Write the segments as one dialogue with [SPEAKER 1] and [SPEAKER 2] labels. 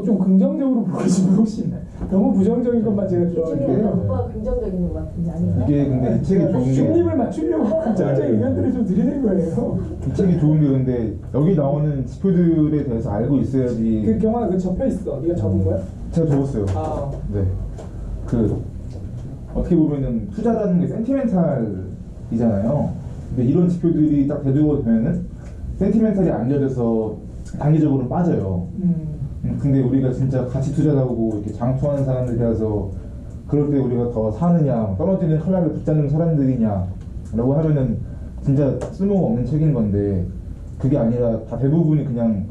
[SPEAKER 1] 좀 긍정적으로 보시면 혹시 있나요? 너무 부정적인 것만 제가
[SPEAKER 2] 기준이 오빠가 긍정적인 것 같은데 아닌가?
[SPEAKER 3] 이게 근데 이 책이 좋은 게
[SPEAKER 1] 중립을 맞추려고 긍정적인 의견들을 좀 드리는 거예요.
[SPEAKER 3] 이 책이 좋은 게 근데 여기 나오는 지표들에 대해서 알고 있어야지.
[SPEAKER 1] 그 경화가 그 접혀 있어. 네가 적은 거야?
[SPEAKER 3] 제가 적었어요.
[SPEAKER 1] 아,
[SPEAKER 3] 네. 그 어떻게 보면은 투자라는 게 센티멘탈이잖아요. 근데 이런 지표들이 딱 대두가 되면은 센티멘탈이 안겨져서 단기적으로는 빠져요. 근데 우리가 진짜 가치 투자라고 이렇게 장투하는 사람들이라서 그럴 때 우리가 더 사느냐, 떨어지는 칼날을 붙잡는 사람들이냐라고 하면은 진짜 쓸모가 없는 책인 건데 그게 아니라 다 대부분이 그냥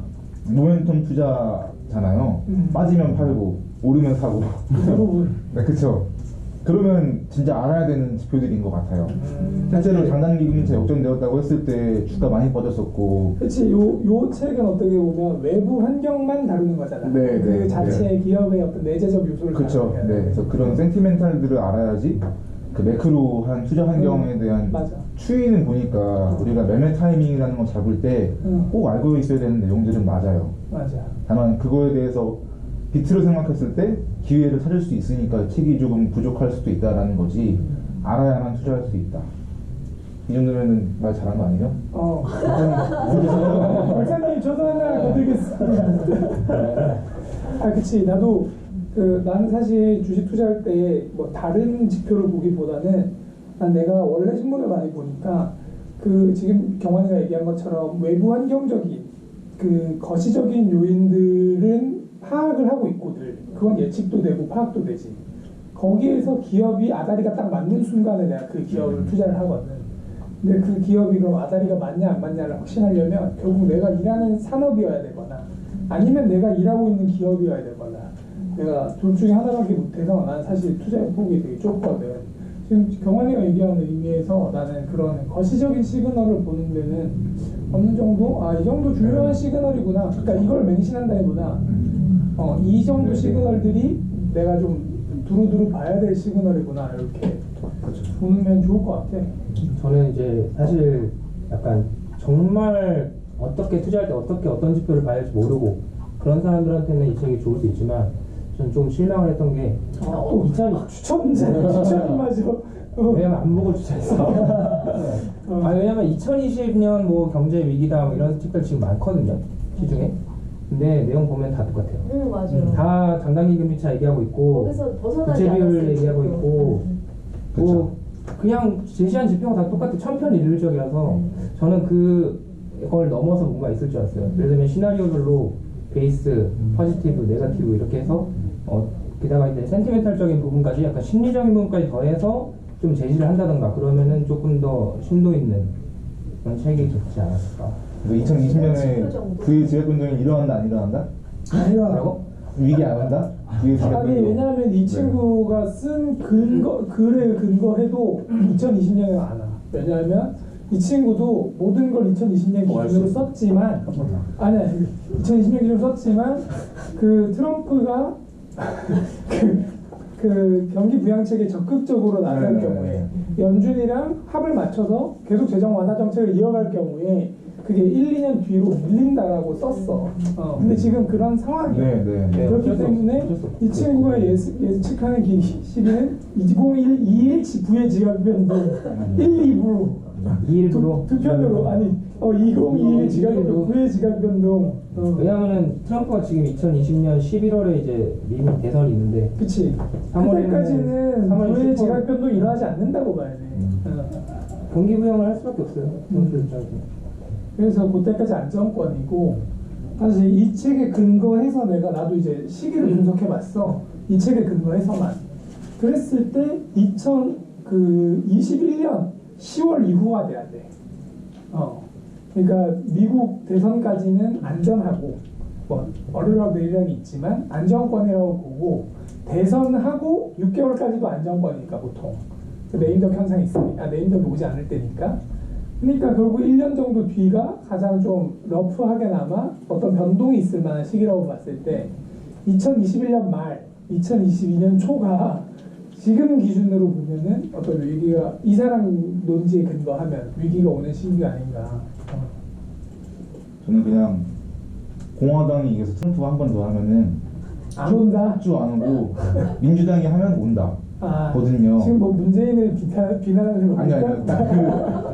[SPEAKER 3] 모멘텀 투자잖아요. 빠지면 팔고 오르면 사고.
[SPEAKER 1] 대부분.
[SPEAKER 3] 네, 그쵸. 그러면 진짜 알아야 되는 지표들인 것 같아요. 실제로 장단기 금리차 역전되었다고 했을 때 주가 많이 빠졌었고.
[SPEAKER 1] 그렇지. 요 책은 어떻게 보면 외부 환경만 다루는 거잖아.
[SPEAKER 3] 네,
[SPEAKER 1] 그
[SPEAKER 3] 네,
[SPEAKER 1] 자체
[SPEAKER 3] 네.
[SPEAKER 1] 기업의 어떤 내재적 요소를
[SPEAKER 3] 그렇죠.
[SPEAKER 1] 다루는
[SPEAKER 3] 네. 그래서 그런 센티멘탈들을 알아야지 그 매크로한 투자 환경에 대한
[SPEAKER 1] 맞아.
[SPEAKER 3] 추이는 보니까 우리가 매매 타이밍이라는 걸 잡을 때 꼭 알고 있어야 되는 내용들은 맞아요.
[SPEAKER 1] 맞아.
[SPEAKER 3] 다만 그거에 대해서 비트로 생각했을 때 기회를 찾을 수 있으니까 책이 조금 부족할 수도 있다라는 거지. 알아야만 투자할 수 있다. 이 정도면은 말 잘한 거 아니에요?
[SPEAKER 1] 박사님 저도 하나 건드리겠습니다. 아, 그치. 나도 나는 사실 주식 투자할 때 뭐 다른 지표를 보기보다는 난 내가 원래 신문을 많이 보니까 지금 경환이가 얘기한 것처럼 외부 환경적인 거시적인 요인들은 파악을 하고 있거든. 그건 예측도 되고 파악도 되지. 거기에서 기업이 아다리가 딱 맞는 순간에 내가 그 기업을 투자를 하거든. 근데 그 기업이 그럼 아다리가 맞냐 안 맞냐를 확신하려면 결국 내가 일하는 산업이어야 되거나 아니면 내가 일하고 있는 기업이어야 되거나 내가 둘 중에 하나밖에 못해서 난 사실 투자의 폭이 되게 좁거든. 지금 경환이가 얘기하는 의미에서 나는 그런 거시적인 시그널을 보는 데는 어느 정도 이 정도 중요한 시그널이구나. 그러니까 이걸 맹신한다기보다 이 정도 시그널들이 내가 좀 두루두루 봐야 될 시그널이구나 이렇게 보면 좋을 것 같아.
[SPEAKER 4] 저는 이제 사실 약간 정말 어떻게 투자할 때 어떤 지표를 봐야 할지 모르고 그런 사람들한테는 이 책이 좋을 수 있지만 저는 좀 실망을 했던 게
[SPEAKER 1] 또 추천이 맞아.
[SPEAKER 4] 왜냐면 안 보고 투자했어. 왜냐면 2020년 뭐 경제 위기다 뭐 이런 책들 지금 많거든요 시중에. 근데 내용 보면 다 똑같아요.
[SPEAKER 2] 맞아요.
[SPEAKER 4] 다 장단기 금리차 얘기하고 있고
[SPEAKER 2] 거기서 벗어나지
[SPEAKER 4] 부채 비율
[SPEAKER 2] 않았어요,
[SPEAKER 4] 얘기하고
[SPEAKER 2] 지금.
[SPEAKER 4] 있고 뭐 그냥 제시한 지표가 다 똑같아. 천편일률적이라서 저는 그걸 넘어서 뭔가 있을 줄 알았어요. 예를 들면 시나리오별로 베이스, 포지티브, 네거티브 이렇게 해서 게다가 이제 센티멘탈적인 부분까지 약간 심리적인 부분까지 더해서 좀 제시를 한다던가 그러면은 조금 더 심도 있는 그런 책이 좋지 않았을까.
[SPEAKER 3] 2020년에 부의 지역 변동이 일어난다 안 일어난다?
[SPEAKER 4] 뭐라고?
[SPEAKER 3] 위기 안 온다? 부의 지역
[SPEAKER 1] 아니
[SPEAKER 3] 변동.
[SPEAKER 1] 왜냐하면 이 친구가 쓴 글에 근거해도 2020년에는 안 와. 왜냐하면 이 친구도 모든 걸 2020년 기준으로 썼지만 아니야 2020년 기준으로 썼지만 트럼프가 경기 부양책에 적극적으로 나설 경우에 연준이랑 합을 맞춰서 계속 재정 완화 정책을 이어갈 경우에 그게 1, 2년 뒤로 밀린다라고 썼어. 근데 지금 그런 상황이야. 그렇기 때문에 이 친구가 예측하는 시기는 2021 부의 지각 변동 1, 2부
[SPEAKER 4] 2일부로
[SPEAKER 1] 두 편으로 2021 지각 변동 부의 지각 변동.
[SPEAKER 4] 왜냐하면은 트럼프가 지금 2020년 11월에 이제 미국 대선이 있는데
[SPEAKER 1] 그치.
[SPEAKER 4] 3월에는
[SPEAKER 1] 그때까지는 부의 지각 변동이 일어나지 않는다고 봐야 돼.
[SPEAKER 4] 경기 부양을 할 수밖에 없어요.
[SPEAKER 1] 그래서 그때까지 안정권이고 사실 이 책에 근거해서 나도 이제 시기를 분석해봤어. 이 책에 근거해서만 그랬을 때 2021년 10월 이후가 돼야 돼. 그러니까 미국 대선까지는 안전하고 뭐 어르락내리락이 있지만 안정권이라고 보고 대선하고 6개월까지도 안정권이니까 보통 네임덕 현상이 있으니까 네임덕이 오지 않을 때니까. 그러니까 결국 1년 정도 뒤가 가장 좀 러프하게나마 어떤 변동이 있을 만한 시기라고 봤을 때 2021년 말, 2022년 초가 지금 기준으로 보면은 어떤 위기가 이 사람 논지에 근거하면 위기가 오는 시기가 아닌가.
[SPEAKER 3] 저는 그냥 공화당이 이겨서 트럼프가 한 번 더 하면은
[SPEAKER 1] 안 온다.
[SPEAKER 3] 쭉 안 오고 민주당이 하면 온다. 거든요.
[SPEAKER 1] 지금 뭐 문재인을 비난하는 거
[SPEAKER 3] 아니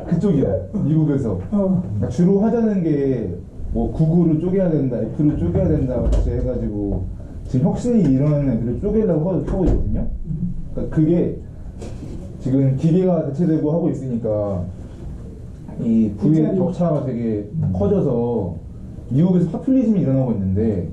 [SPEAKER 3] 그쪽이야. 미국에서 그러니까 주로 하자는 게 뭐 구글을 쪼개야 된다, 애플을 쪼개야 된다 같이 해가지고 지금 혁신이 일어나는 애들을 쪼개려고 하고 있거든요. 그러니까 그게 지금 기계가 대체되고 하고 있으니까 이 부의 격차가 되게 커져서 미국에서 파퓰리즘이 일어나고 있는데,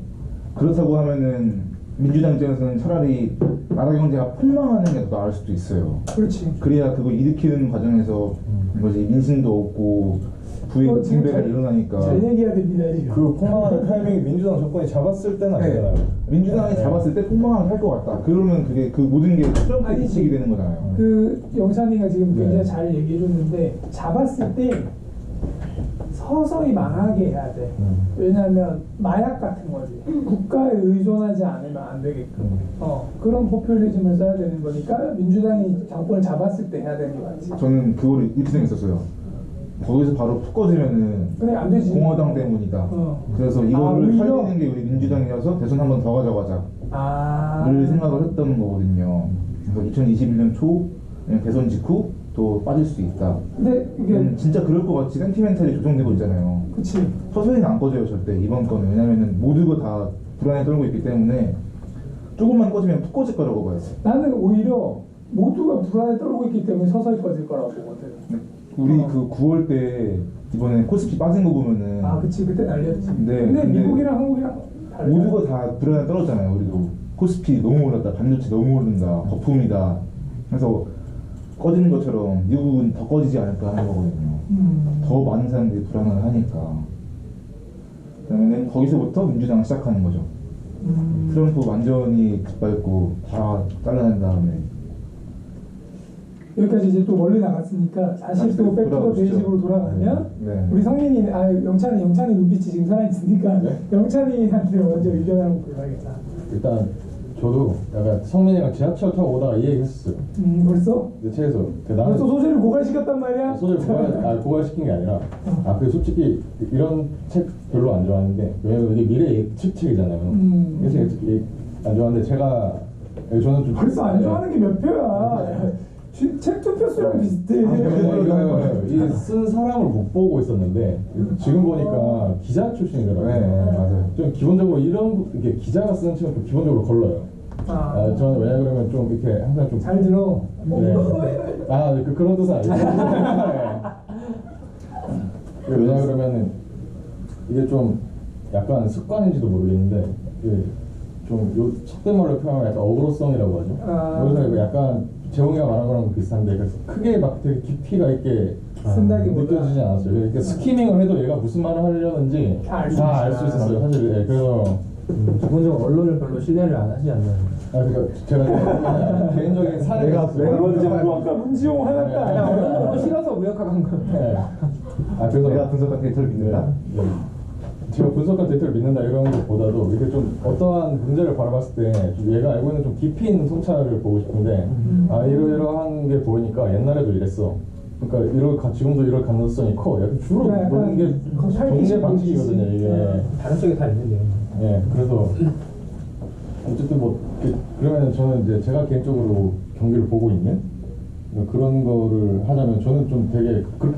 [SPEAKER 3] 그렇다고 하면은 민주당 입장에서는 차라리 나라 경제가 폭망하는 게 더 나을 수도 있어요.
[SPEAKER 1] 그렇지.
[SPEAKER 3] 그래야 그거 일으키는 과정에서 뭐지 민심도 없고 부의 증배가 일어나니까.
[SPEAKER 1] 잘 얘기해야 됩니다. 이거.
[SPEAKER 5] 그 폭망하는 타이밍이 민주당 정권이 잡았을 때는 아니잖아요.
[SPEAKER 3] 민주당이 잡았을 때 폭망을 할 것 같다. 그러면 그게 그 모든 게 트럼프
[SPEAKER 1] 아니지.
[SPEAKER 3] 기식이 되는 거잖아요.
[SPEAKER 1] 그 영찬이가 지금 굉장히
[SPEAKER 5] 네.
[SPEAKER 1] 잘 얘기해줬는데, 잡았을 때 서서히 망하게 해야 돼. 왜냐하면 마약 같은 거지. 국가에 의존하지 않으면 안 되게끔. 그런 포퓰리즘을 써야 되는 거니까 민주당이 정권을 잡았을 때 해야 되는 게 맞지.
[SPEAKER 3] 저는 그거를 이렇게 생각했었어요. 거기서 바로 푹 꺼지면은
[SPEAKER 1] 근데 안 되지.
[SPEAKER 3] 공화당 때문이다.
[SPEAKER 1] 아,
[SPEAKER 3] 그래서 이거를
[SPEAKER 1] 오히려?
[SPEAKER 3] 살리는 게 우리 민주당이라서 대선 한 번 더 가져가자를 생각을 했던 거거든요. 그래서 2021년 초 대선 직후 또 빠질 수 있다.
[SPEAKER 1] 근데 이게
[SPEAKER 3] 진짜 그럴 것 같이 센티멘탈이 조정되고 있잖아요.
[SPEAKER 1] 그치.
[SPEAKER 3] 서서히는 안 꺼져요 절대 이번 건은. 왜냐면은 모두가 다 불안에 떨고 있기 때문에 조금만 꺼지면 푹 꺼질 거라고 봐요.
[SPEAKER 1] 나는 오히려 모두가 불안에 떨고 있기 때문에 서서히 꺼질 거라고 보거든.
[SPEAKER 3] 우리 그 9월 때 이번에 코스피 빠진 거 보면은
[SPEAKER 1] 그치. 그때 난리였지.
[SPEAKER 3] 네,
[SPEAKER 1] 근데
[SPEAKER 3] 근데
[SPEAKER 1] 미국이랑 한국이랑 다르잖아.
[SPEAKER 3] 모두가 다 불안에 떨었잖아요. 우리도 코스피 너무 오른다, 반도체 너무 오른다, 거품이다. 그래서 꺼지는 것처럼 미국은 더 꺼지지 않을까 하는 거거든요. 더 많은 사람들이 불안을 하니까. 그러면 거기서부터 민주당을 시작하는 거죠. 트럼프 완전히 짓밟고 다 잘라낸 다음에.
[SPEAKER 1] 여기까지 이제 또 멀리 나갔으니까 다시 또 백투더
[SPEAKER 3] 돌아오시죠.
[SPEAKER 1] 베이직으로 돌아가면
[SPEAKER 3] 네.
[SPEAKER 1] 우리 성민이 영찬이 눈빛이 지금 살아있으니까 영찬이한테 먼저 의견을 한번 불러야겠다.
[SPEAKER 5] 일단 저도 약간 성민이랑 지하철 타고 오다가 이 얘기 했었어요.
[SPEAKER 1] 벌써?
[SPEAKER 5] 내 차에서. 나는
[SPEAKER 1] 벌써 소재를 고갈시켰단 말이야?
[SPEAKER 5] 소설 고갈시킨 게 아니라, 그 솔직히 이런 책 별로 안 좋아하는데, 왜냐면 이게 미래 예측책이잖아요. 그래서 안 좋아하는데, 저는 좀
[SPEAKER 1] 벌써 안 좋아하는 게 몇 표야? 책 투표 수랑 비슷해.
[SPEAKER 5] 이 쓴 사람을 못 보고 있었는데 지금 보니까 기자 출신이더라고요.
[SPEAKER 3] 네, 맞아요.
[SPEAKER 5] 좀 기본적으로 이렇게 기자가 쓰는 책은 좀 기본적으로 걸러요. 저는 왜냐 그러면 좀 이렇게 항상 좀
[SPEAKER 1] 잘 들어.
[SPEAKER 5] 그런 뜻은 아니고. 왜냐 그러면은 이게 좀 약간 습관인지도 모르겠는데 좀요 속된 말로 표현하면 약간 어그로성이라고 하죠. 그래서 약간 재홍이가 말한 거랑 비슷한데, 그래서 크게 막 되게 깊이가 있게 느껴지지 않았어요. 이렇게 스키밍을 해도 얘가 무슨 말을 하려는지 다 알 수 있었어요, 사실. 그래서
[SPEAKER 4] 기본적으로 언론을 별로 신뢰를 안 하지 않는.
[SPEAKER 5] 그러니까 제가 개인적인 사례가
[SPEAKER 1] 아까 문지용 화났다.
[SPEAKER 4] 언론을 싫어서 무역학 한 거예요.
[SPEAKER 5] 그래서
[SPEAKER 3] 내가 분석한 데이터를 믿는다.
[SPEAKER 5] 제가 분석한 데이터를 믿는다 이런 것보다도 이렇게 좀 어떠한 문제를 바라봤을 때 얘가 알고 있는 좀 깊이 있는 통찰을 보고 싶은데, 이러이러한 게 보이니까 옛날에도 이랬어. 그러니까 지금도 이럴 가능성이 커. 약간 주로 보는 게 정제 방식이거든요, 이게.
[SPEAKER 4] 다른 쪽에 다 있는데요.
[SPEAKER 5] 그래서 어쨌든 그러면 저는 이제 제가 개인적으로 경기를 보고 있는 그런 거를 하자면, 저는 좀 되게 그렇게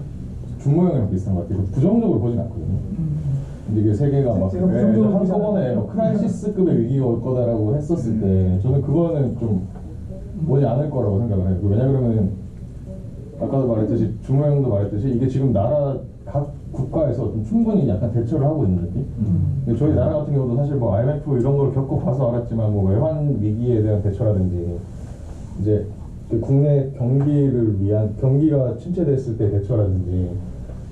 [SPEAKER 5] 준모형이랑 비슷한 것 같아요. 부정적으로 보진 않거든요. 근데 이게 세계가 막 한꺼번에 크라이시스급의 위기가 올 거다라고 했었을 때, 저는 그거는 좀 오지 않을 거라고 생각을 해요. 왜냐 그러면 아까도 말했듯이, 준모형도 말했듯이, 이게 지금 각 국가에서 좀 충분히 약간 대처를 하고 있는 느낌? 근데 저희 나라 같은 경우도 사실 뭐 IMF 이런 걸 겪어봐서 알았지만, 뭐 외환 위기에 대한 대처라든지, 이제 국내 경기가 침체됐을 때 대처라든지,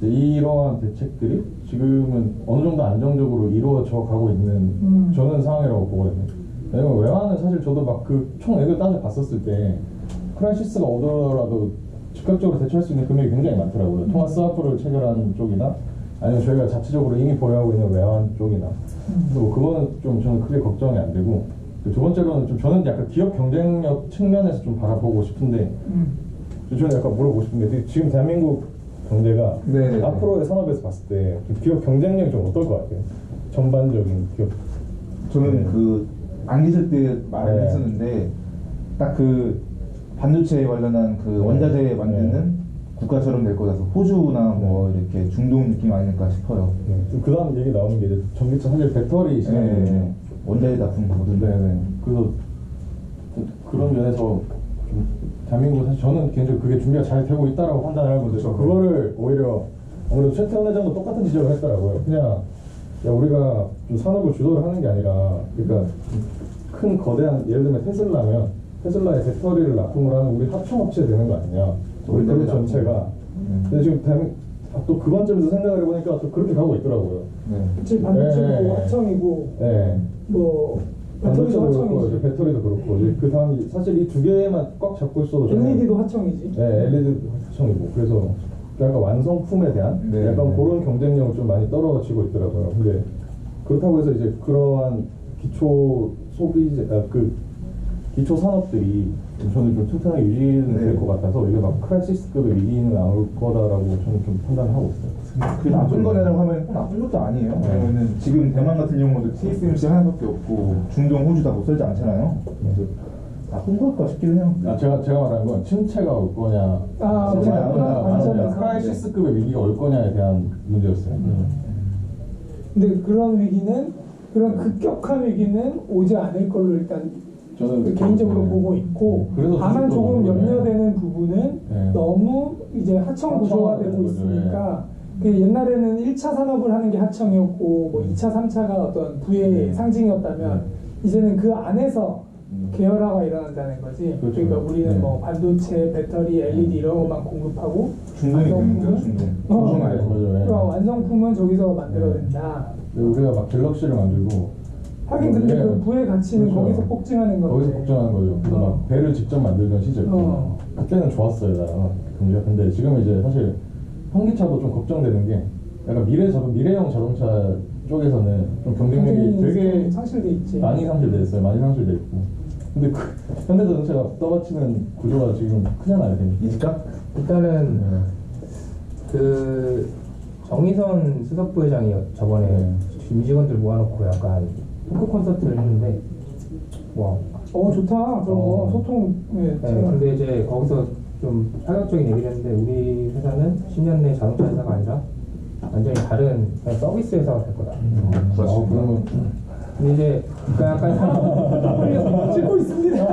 [SPEAKER 5] 이러한 대책들이 지금은 어느 정도 안정적으로 이루어져 가고 있는 저는 상황이라고 보거든요. 왜냐면 외환은 사실 저도 막 그 총액을 따져 봤었을 때 크라이시스가 오더라도 즉각적으로 대처할 수 있는 금액이 굉장히 많더라고요. 통화 스와프를 체결한 쪽이나 아니면 저희가 자체적으로 이미 보유하고 있는 외환 쪽이나. 그리고 그거는 좀 저는 크게 걱정이 안 되고, 두 번째로는 좀 저는 약간 기업 경쟁력 측면에서 좀 바라보고 싶은데, 저는 약간 물어보고 싶은데, 지금 대한민국 경제가 앞으로의 산업에서 봤을 때 기업 경쟁력이 좀 어떨 것 같아요? 전반적인 기업.
[SPEAKER 3] 저는 안 계실 때 말을
[SPEAKER 5] 네.
[SPEAKER 3] 했었는데 딱 그 반도체 관련한 그 원자재 만드는 국가처럼 될 거라서 호주나 뭐 이렇게 중동 느낌 아닐까 싶어요.
[SPEAKER 5] 지금 그 다음 얘기 나오는 게 이제 전기차 사실 배터리 시장이거든요.
[SPEAKER 3] 네. 원자재 납품거든요.
[SPEAKER 5] 네네. 그래서 그런 면에서 좀 대한민국 사실 저는 개인적으로 그게 준비가 잘 되고 있다라고 판단을 하고 있는데 그거를 오히려 아무래도 최태원 회장도 똑같은 지적을 했더라고요. 그냥 야 우리가 좀 산업을 주도를 하는 게 아니라 그러니까 큰 거대한 예를 들면 테슬라면 테슬라의 배터리를 납품을 하는 우리 하청업체 되는 거 아니냐. 우리 그룹 전체가. 근데 지금 또 그 관점에서 생각을 해보니까 또 그렇게 가고 있더라고요.
[SPEAKER 3] 네.
[SPEAKER 1] 그치, 반도체고
[SPEAKER 5] 네.
[SPEAKER 1] 합청이고
[SPEAKER 5] 네.
[SPEAKER 1] 뭐 배터리도
[SPEAKER 5] 반도체도 그렇고 이제
[SPEAKER 1] 합청이지.
[SPEAKER 5] 배터리도 그렇고 이제 그 다음 사실 이 두 개만 꽉 잡고 있어도 저는
[SPEAKER 1] LED도 합청이지.
[SPEAKER 5] 네, LED 합청이고 그래서 약간 완성품에 대한
[SPEAKER 3] 네,
[SPEAKER 5] 약간
[SPEAKER 3] 네.
[SPEAKER 5] 그런 경쟁력은 좀 많이 떨어지고 있더라고요. 근데 그렇다고 해서 이제 그러한 기초 소비재 그 기초 산업들이 저는 좀 튼튼하게 유지는
[SPEAKER 3] 네.
[SPEAKER 5] 될 것 같아서 이게 막 크라이시스급의 위기는 나올 거다라고 저는 좀 판단을 하고 있어요.
[SPEAKER 3] 그 나쁜 거냐라고 하면 나쁜 것도 아니에요. 왜냐면은 지금 대만 같은 경우도 TSMC 하나밖에 없고 중동, 호주 다 못 살지 않잖아요. 그래서 나쁜 걸까 싶기는 해요.
[SPEAKER 5] 제가 말하는 건 침체가 올 거냐,
[SPEAKER 1] 아,
[SPEAKER 5] 침체가
[SPEAKER 3] 맞아요.
[SPEAKER 5] 올 거냐,
[SPEAKER 1] 완전
[SPEAKER 5] 아니면
[SPEAKER 1] 맞아요.
[SPEAKER 5] 크라이시스급의 위기가 올 거냐에 대한 문제였어요.
[SPEAKER 1] 근데 그런 위기는 그런 급격한 위기는 오지 않을 걸로 일단
[SPEAKER 5] 저는
[SPEAKER 1] 개인적으로
[SPEAKER 5] 네.
[SPEAKER 1] 보고 있고
[SPEAKER 5] 그래서
[SPEAKER 1] 다만
[SPEAKER 5] 주식도
[SPEAKER 1] 조금
[SPEAKER 5] 그러네.
[SPEAKER 1] 염려되는 부분은
[SPEAKER 5] 네.
[SPEAKER 1] 너무 이제 하청 구조화되고
[SPEAKER 5] 하청화되는 거죠.
[SPEAKER 1] 있으니까 그 옛날에는 1차 산업을 하는 게 하청이었고 뭐 2차, 3차가 어떤 부의
[SPEAKER 5] 네.
[SPEAKER 1] 상징이었다면 이제는 그 안에서 계열화가 일어난다는 거지.
[SPEAKER 5] 그렇죠.
[SPEAKER 1] 그러니까 우리는
[SPEAKER 5] 네.
[SPEAKER 1] 뭐 반도체, 배터리, LED 이런 것만 공급하고
[SPEAKER 3] 중동이 되는 거죠,
[SPEAKER 1] 완성품은
[SPEAKER 3] 중동.
[SPEAKER 1] 어,
[SPEAKER 3] 중동 말고.
[SPEAKER 5] 맞아요. 네.
[SPEAKER 1] 그러니까 완성품은 저기서 만들어낸다.
[SPEAKER 5] 우리가 막 갤럭시를 만들고
[SPEAKER 1] 하긴 근데
[SPEAKER 5] 네.
[SPEAKER 1] 그 부의 가치는
[SPEAKER 5] 그렇죠.
[SPEAKER 1] 거기서 폭증하는 건데.
[SPEAKER 5] 거기서 걱정하는 거죠. 그래서 막 배를 직접 만들던 시절이거든요.
[SPEAKER 1] 어.
[SPEAKER 5] 그때는 좋았어요, 나라가. 근데 지금 이제 사실 현기차도 좀 걱정되는 게 약간 미래형 자동차 쪽에서는 좀 경쟁력이 되게
[SPEAKER 1] 상실돼 있지.
[SPEAKER 5] 많이 상실돼 있어요. 많이 상실돼 있고. 근데 그 현대자동차가 떠받치는 구조가 지금 크잖아요. 되게.
[SPEAKER 3] 이집값?
[SPEAKER 4] 일단은
[SPEAKER 5] 네.
[SPEAKER 4] 그 정의선 수석 부회장이 저번에
[SPEAKER 5] 네.
[SPEAKER 4] 임직원들 모아놓고 약간 토크 콘서트를 했는데 와.
[SPEAKER 1] 좋다. 그런 거 소통.
[SPEAKER 4] 네, 근데 이제 거기서 좀 파격적인 얘기를 했는데 우리 회사는 10년 내 자동차 회사가 아니라 완전히 다른 그냥 서비스 회사가 될 거다.
[SPEAKER 5] 그러면
[SPEAKER 4] 근데 이제 그러니까 약간 산업
[SPEAKER 1] 찍고 있습니다.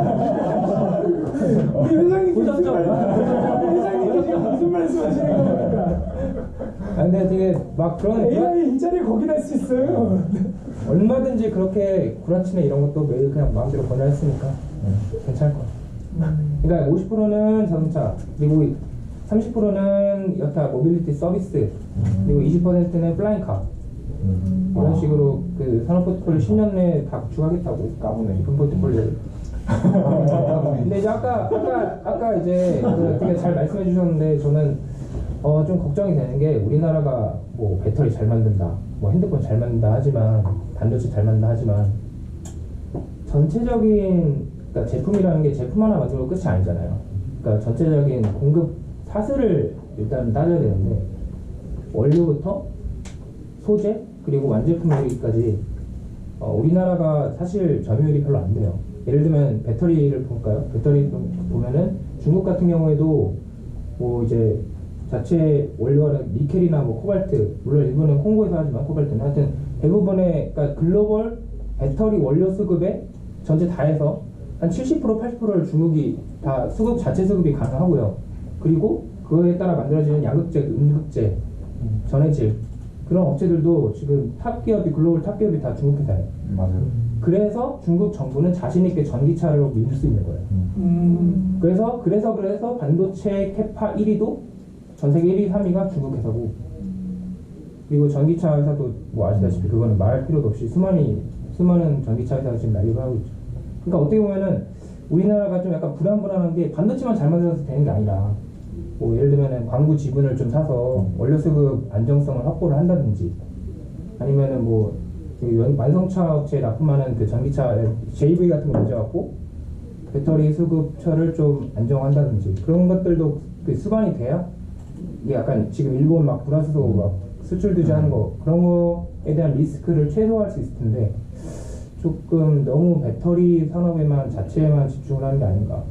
[SPEAKER 1] 우리 회장님
[SPEAKER 4] 보셨죠?
[SPEAKER 1] 회장님 지금 무슨 말씀하시는 겁니까?
[SPEAKER 4] 근데 되게 막 그런
[SPEAKER 1] AI 이 자리에 거기 날 수 있어요.
[SPEAKER 4] 얼마든지 그렇게 구라치네 이런 것도 매일 그냥 마음대로 권유했으니까 괜찮을 것 같아요. 그러니까 50%는 자동차, 그리고 30%는 여타 모빌리티 서비스, 그리고 20%는 플라잉카. 이런 식으로 그 산업 포트폴리오 10년 내에 다 구축하겠다고.
[SPEAKER 3] 까부네.
[SPEAKER 4] 깊은 포트폴리오를. 근데 이제 아까 이제 그 되게 잘 말씀해 주셨는데 저는 좀 걱정이 되는 게 우리나라가 뭐 배터리 잘 만든다, 뭐 핸드폰 잘 만든다 하지만 반도체 잘 만든다 하지만 전체적인 그러니까 제품이라는 게 제품 하나 만들고 끝이 아니잖아요. 그러니까 전체적인 공급 사슬을 일단 따져야 되는데 원료부터 소재 그리고 완제품까지 우리나라가 사실 점유율이 별로 안 돼요. 예를 들면 배터리를 볼까요? 배터리 보면은 중국 같은 경우에도 뭐 이제 자체 원료가 니켈이나 뭐 코발트, 물론 일본은 콩고에서 하지만 코발트는 하여튼 대부분의 그러니까 글로벌 배터리 원료 수급에 전체 다 해서 한 70% 80%를 중국이 다 수급 자체 수급이 가능하고요. 그리고 그거에 따라 만들어지는 양극재, 음극재, 전해질 그런 업체들도 지금 탑 기업이 글로벌 탑 기업이 다 중국 회사예요.
[SPEAKER 3] 맞아요.
[SPEAKER 4] 그래서 중국 정부는 자신 있게 전기차로 밀 수 있는 거예요. 그래서 반도체 캐파 1위도 전 세계 1위, 3위가 중국 회사고, 그리고 전기차 회사도 뭐 아시다시피 그거는 말할 필요도 없이 수많은 전기차 회사가 지금 난리를 하고 있죠. 그러니까 어떻게 보면은 우리나라가 좀 약간 불안한 게 반도체만 잘 만들어서 되는 게 아니라 뭐 예를 들면은 광구 지분을 좀 사서 원료 수급 안정성을 확보를 한다든지 아니면은 뭐 완성차 업체에 납품하는 그 전기차 JV 같은 거 문제갖고 배터리 수급처를 좀 안정한다든지 그런 것들도 그 수반이 돼야 이게 약간 지금 일본 막 불화수소 막 수출 규제하는 거 그런 거에 대한 리스크를 최소화할 수 있을 텐데 조금 너무 배터리 산업에만 자체에만 집중을 하는 게 아닌가.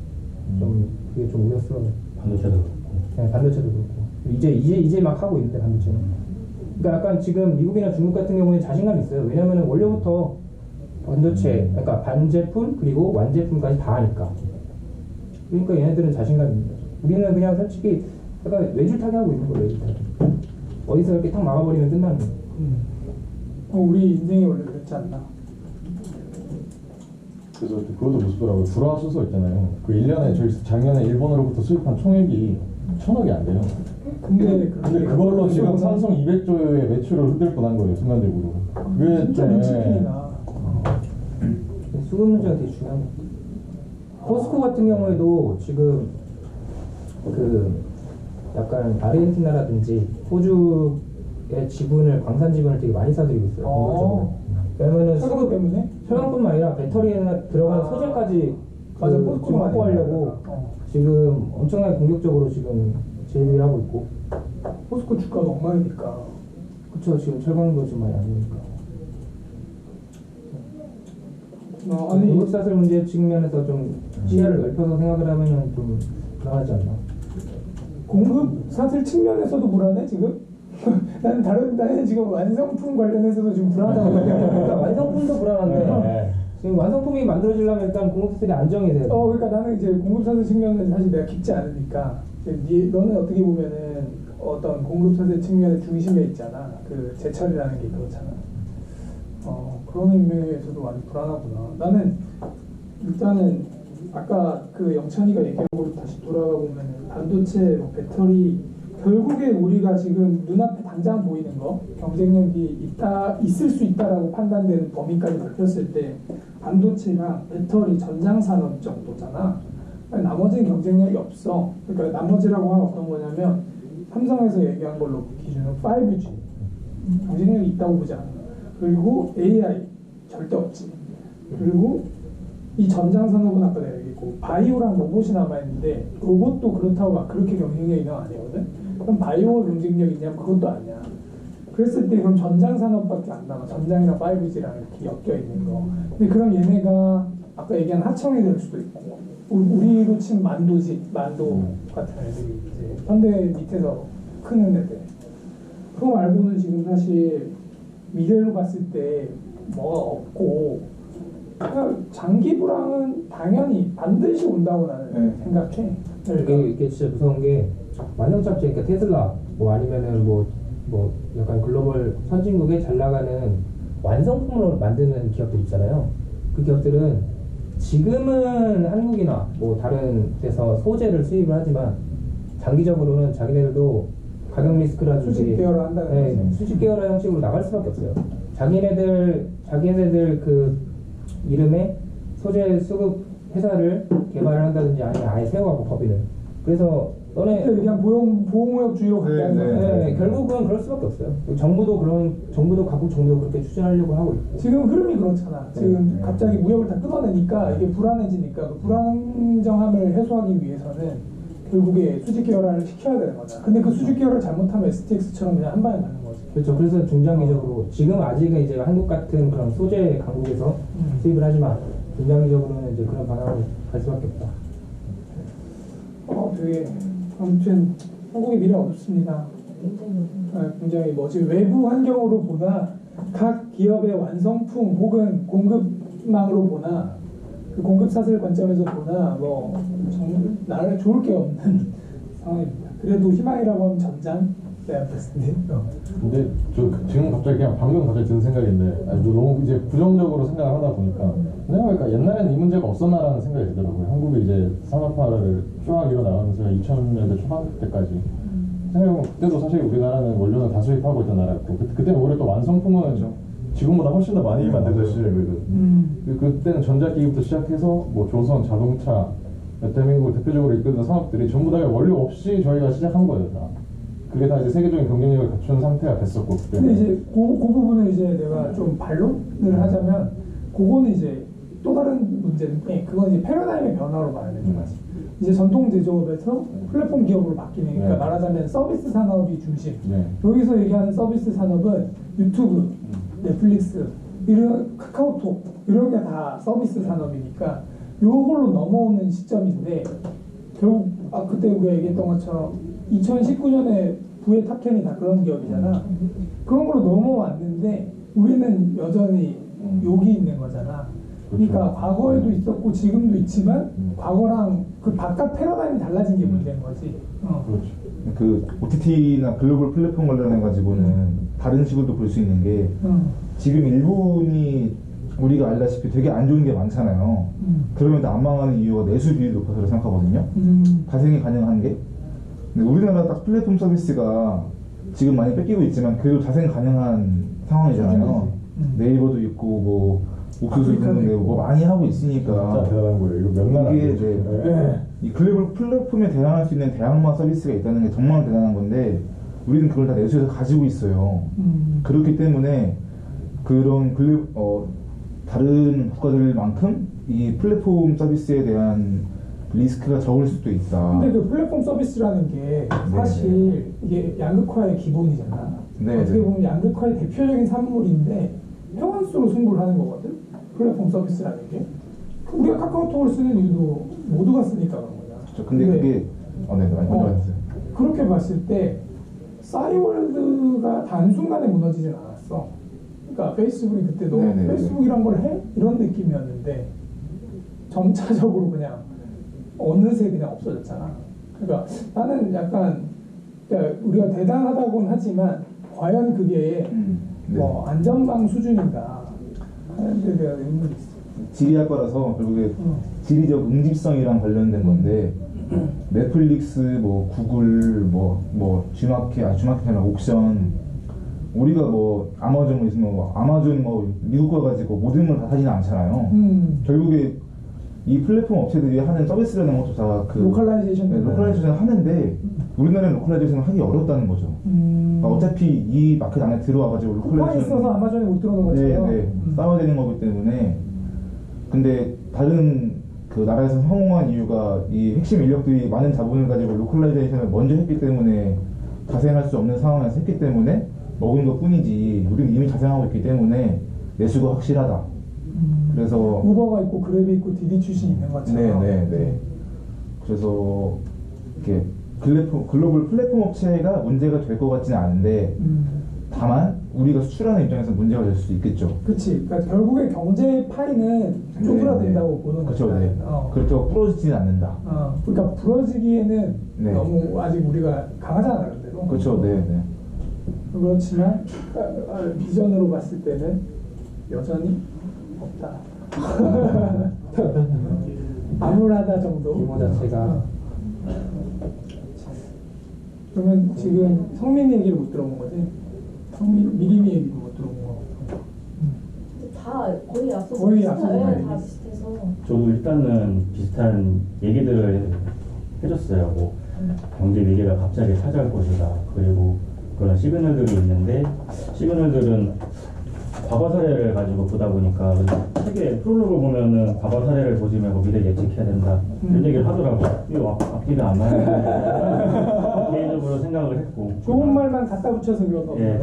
[SPEAKER 4] 좀 그게 좀 우려스러워요.
[SPEAKER 6] 반도체도 그렇고.
[SPEAKER 4] 네, 반도체도 그렇고 이제 막 하고 있는데 반도체는. 그러니까 약간 지금 미국이나 중국 같은 경우에 자신감이 있어요. 왜냐면은 원래부터 반도체, 그러니까 반제품 그리고 완제품까지 다 하니까. 그러니까 얘네들은 자신감이 있는 거죠. 우리는 그냥 솔직히 약간 외줄타기 하고 있는 거예요. 외줄타기. 어디서 이렇게 탁 막아버리면 끝나는 거예요.
[SPEAKER 1] 우리 인생이 원래 그렇지 않나?
[SPEAKER 5] 그래서 그것도 무섭더라고요. 불화 수소 있잖아요. 그 1년에 저희 작년에 일본으로부터 수입한 총액이 1,000억이 안 돼요.
[SPEAKER 1] 근데
[SPEAKER 5] 그걸로 지금 삼성 200조의 매출을 흔들 뻔한 거예요, 순간적으로. 그게
[SPEAKER 1] 진짜
[SPEAKER 5] 좀,
[SPEAKER 1] 미치킨이나.
[SPEAKER 4] 수급 문제가 되게 중요한 것 같아요. 포스코 같은 경우에도 지금 그 약간 아르헨티나라든지 호주의 지분을 광산 지분을 되게 많이 사들이고 있어요. 공격적으로. 왜냐면은
[SPEAKER 1] 철강 때문에?
[SPEAKER 4] 철강뿐만 아니라 배터리에 들어가는 소재까지
[SPEAKER 1] 맞아,
[SPEAKER 4] 그
[SPEAKER 1] 포스코가
[SPEAKER 4] 지금 확보하려고
[SPEAKER 1] 많이
[SPEAKER 4] 지금 엄청나게 공격적으로 지금 재배를 하고 있고.
[SPEAKER 1] 포스코 주가가 엉망이니까.
[SPEAKER 4] 그쵸, 지금 철강도 좀 많이 안 되니까.
[SPEAKER 1] 아니
[SPEAKER 4] 공급 사슬 문제 측면에서 좀 시야를 넓혀서 생각을 하면은 좀 불안하지 않나.
[SPEAKER 1] 공급 사슬 측면에서도 불안해 지금? 나는 지금 완성품 관련해서도 지금 불안하다고
[SPEAKER 4] 그러니까
[SPEAKER 1] 생각해.
[SPEAKER 4] 완성품도 불안한데 지금 완성품이 만들어지려면 일단 공급 사슬이 안정이 돼요.
[SPEAKER 1] 그러니까 나는 이제 공급 사슬 측면은 사실 내가 깊지 않으니까 너는 어떻게 보면은 어떤 공급 사슬 측면의 중심에 있잖아. 그 제철이라는 게 그렇잖아. 그런 의미에서도 많이 불안하구나. 나는 일단은 아까 그 영찬이가 얘기한 걸로 다시 돌아가 보면은 반도체, 배터리 결국에 우리가 지금 눈앞에 당장 보이는 거 경쟁력이 있을 수 있다라고 판단되는 범위까지 넓혔을 때 반도체랑 배터리, 전장산업 정도잖아. 나머지는 경쟁력이 없어. 그러니까 나머지라고 하면 어떤 거냐면 삼성에서 얘기한 걸로 기준은 5G 경쟁력이 있다고 보지 않아. 그리고 AI 절대 없지. 그리고 이 전장산업은 아까 내가 얘기했고 바이오랑 로봇이 남아있는데 로봇도 그렇다고 막 그렇게 경쟁력 있는 거 아니거든? 그럼 바이오 경쟁력 있냐면 그것도 아니야. 그랬을 때 그럼 전장산업밖에 안 남아. 전장이랑 5G랑 이렇게 엮여있는 거. 근데 그럼 얘네가 아까 얘기한 하청이 될 수도 있고 우리로 치면 만도 같은 애들이 이제 현대 밑에서 크는 애들. 그거 말고는 지금 사실 미래로 봤을 때 뭐가 없고 그냥 장기 불황은 당연히 반드시 온다고 나는 생각해.
[SPEAKER 4] 이게 진짜 무서운 게 완성차체, 그러니까 테슬라 뭐 아니면은 뭐 약간 글로벌 선진국에 잘 나가는 완성품으로 만드는 기업들 있잖아요. 그 기업들은 지금은 한국이나 뭐 다른 데서 소재를 수입을 하지만 장기적으로는 자기네들도 가격 리스크라든지
[SPEAKER 1] 수직 계열을 한다는 거지.
[SPEAKER 4] 수직 계열화 형식으로 나갈 수밖에 없어요. 자기네들 그 이름에 소재 수급 회사를 개발을 한다든지 아니면 아예 세워갖고 법인을. 그래서 너네
[SPEAKER 1] 그냥 보호무역주의로 간다는 거야.
[SPEAKER 4] 네, 결국은 그럴 수밖에 없어요. 정부도 각국 정부도 그렇게 추진하려고 하고 있고.
[SPEAKER 1] 지금 흐름이 그렇잖아. 지금 갑자기 무역을 다 끊어내니까 이게 불안해지니까 그 불안정함을 해소하기 위해서는 결국에 수직 계열화를 시켜야 되는 거잖아. 근데 그 수직 계열을 잘못하면 STX처럼 그냥 한 방에 가는 거지.
[SPEAKER 4] 그렇죠. 그래서 중장기적으로 지금 아직은 이제 한국 같은 그런 소재 강국에서 수입을 하지만 중장기적으로는 이제 그런 방향으로 갈 수밖에 없다.
[SPEAKER 1] 되게 아무튼 한국의 미래 어둡습니다. 굉장히 뭐지 외부 환경으로 보나 각 기업의 완성품 혹은 공급망으로 보나 그 공급 사슬 관점에서 보나 나라에 좋을 게 없는 상황입니다. 그래도 희망이라고 하면 전장 내가 봤을 때.
[SPEAKER 5] 근데 저 지금 갑자기 그냥 방금 갑자기 드는 생각인데 너무 이제 부정적으로 생각을 하다 보니까 그러니까 옛날에는 이 문제가 없었나라는 생각이 들더라고요. 한국이 이제 산업화를 쫙 일어나가면서 2000년대 초반 때까지 생각해보면 그때도 사실 우리나라는 원료는 다 수입하고 있던 나라였고 그때는 오히려 또 완성품은 지금보다 훨씬 더 많이 만들던 시절이거든. 그때는 전자기기부터 시작해서 뭐 조선, 자동차, 대한민국을 대표적으로 이끌던 산업들이 전부 다 원료 없이 저희가 시작한 거예요. 다. 그게 다 이제 세계적인 경쟁력을 갖춘 상태가 됐었고.
[SPEAKER 1] 근데 이제 그 부분을 이제 내가 좀 반론을 하자면 그거는 이제 또 다른 문제인데 그건 이제 패러다임의 변화로 봐야 되는 거지. 이제 전통 제조업에서 플랫폼 기업으로 바뀌는 그러니까 말하자면 서비스 산업이 중심. 여기서 얘기하는 서비스 산업은 유튜브, 넷플릭스, 이런 카카오톡 이런 게 다 서비스 산업이니까 요걸로 넘어오는 시점인데 결국 그때 우리가 얘기했던 것처럼 2019년에 부의 탑10이 다 그런 기업이잖아. 그런 걸로 넘어왔는데 우리는 여전히 여기 있는 거잖아. 그러니까
[SPEAKER 3] 그렇죠.
[SPEAKER 1] 과거에도 있었고 지금도 있지만 과거랑 그 바깥 패러다임이 달라진 게 문제인 거지.
[SPEAKER 5] 그렇죠.
[SPEAKER 3] 그 OTT나 글로벌 플랫폼 관련해 가지고는 다른 식으로도 볼 수 있는 게 지금 일본이 우리가 알다시피 되게 안 좋은 게 많잖아요. 그러면 안 망하는 이유가 내수 비율이 높아서 생각하거든요. 발생이 가능한 게. 근데 우리나라 딱 플랫폼 서비스가 지금 많이 뺏기고 있지만 그래도 자생 가능한 상황이잖아요. 네이버도 있고 뭐 옥수수 등등 뭐 많이 하고 있으니까.
[SPEAKER 5] 진짜 대단한 거예요. 이거 몇 나라
[SPEAKER 3] 이게 이 글로벌 플랫폼에 대항할 수 있는 대항마 서비스가 있다는 게 정말 대단한 건데 우리는 그걸 다 내수해서 가지고 있어요. 그렇기 때문에 그런 다른 국가들만큼 이 플랫폼 서비스에 대한 리스크가 적을 수도 있다.
[SPEAKER 1] 근데 그 플랫폼 서비스라는 게 사실 이게 양극화의 기본이잖아.
[SPEAKER 3] 네,
[SPEAKER 1] 어떻게
[SPEAKER 3] 네.
[SPEAKER 1] 보면 양극화의 대표적인 산물인데 평원수로 승부를 하는 거거든. 플랫폼 서비스라는 게. 우리가 카카오톡을 쓰는 이유도 모두가 쓰니까 그런 거잖아.
[SPEAKER 3] 그렇죠. 근데 그게 네, 많이 건드렸어요.
[SPEAKER 1] 그렇게 봤을 때 싸이월드가 단순간에 무너지진 않았어. 그러니까 페이스북이 그때도
[SPEAKER 3] 네네네.
[SPEAKER 1] 페이스북이란 걸 해? 이런 느낌이었는데 점차적으로 그냥 어느새 그냥 없어졌잖아. 그러니까 나는 약간 그러니까 우리가 대단하다고는 하지만 과연 그게 뭐 안전망 수준인가 하는 데 대한 의문이 있어.
[SPEAKER 3] 지리학과라서 결국에 지리적 응집성이랑 관련된 건데 넷플릭스, 뭐 구글, 뭐 G마켓, G마켓이나 옥션 우리가 뭐 아마존 뭐 있으면 뭐 아마존 뭐 미국 거 가지고 모든 걸 다 사지는 않잖아요. 결국에 이 플랫폼 업체들이 하는 서비스라는 것도 다 그
[SPEAKER 1] 로컬라이제이션
[SPEAKER 3] 로컬라이제이션 하는데 우리나라는 로컬라이제이션 하기 어렵다는 거죠. 그러니까 어차피 이 마켓 안에 들어와가지고
[SPEAKER 1] 쿠팡이
[SPEAKER 3] 로컬라이제이션
[SPEAKER 1] 있어서 아마존에 못 들어오는 것처럼.
[SPEAKER 3] 싸워야 되는 거기 때문에. 근데 다른 그 나라에서 성공한 이유가 이 핵심 인력들이 많은 자본을 가지고 로컬라이제이션을 먼저 했기 때문에 자생할 수 없는 상황에서 했기 때문에 먹은 것 뿐이지 우리는 이미 자생하고 있기 때문에 내수가 확실하다. 그래서
[SPEAKER 1] 우버가 있고 그랩이 있고 디디 출신이 있는 것처럼.
[SPEAKER 3] 네. 그래서 이렇게 글로벌 플랫폼 업체가 문제가 될 것 같지는 않은데 다만 우리가 수출하는 입장에서 문제가 될 수도 있겠죠.
[SPEAKER 1] 그렇지. 그러니까 결국에 경제 파이는 쪼그라든다고 보는
[SPEAKER 3] 그렇죠.
[SPEAKER 1] 거죠.
[SPEAKER 3] 네. 그렇다고 부러지지는 않는다.
[SPEAKER 1] 그러니까 부러지기에는
[SPEAKER 3] 네.
[SPEAKER 1] 너무 아직 우리가 강하잖아, 그대로.
[SPEAKER 3] 그렇죠. 네.
[SPEAKER 1] 그렇지만 비전으로 봤을 때는 여전히 없다. 암울하다 정도.
[SPEAKER 4] 규모 자체가
[SPEAKER 1] 그러면 지금 성민이 얘기를 못 들어본 거지? 미리미 얘기도 못 들어본 거.
[SPEAKER 2] 다 거의 앞서서
[SPEAKER 1] 거의
[SPEAKER 2] 비슷해요.
[SPEAKER 1] 앞서서
[SPEAKER 2] 네,
[SPEAKER 1] 얘기.
[SPEAKER 2] 다 비슷해서.
[SPEAKER 6] 저도 일단은 비슷한 얘기들을 해줬어요. 뭐 경제 위기가 갑자기 찾아올 것이다. 그리고 그런 시그널들이 있는데 시그널들은 과거 사례를 가지고 보다 보니까 책에 프롤로그 보면은 과거 사례를 보지 말고 미래 예측해야 된다 이런 얘기를 하더라고요. 이거 앞뒤가 안 맞는 개인적으로 생각을 했고
[SPEAKER 1] 좋은 말만 갖다 붙여서 그런 거.
[SPEAKER 6] 예.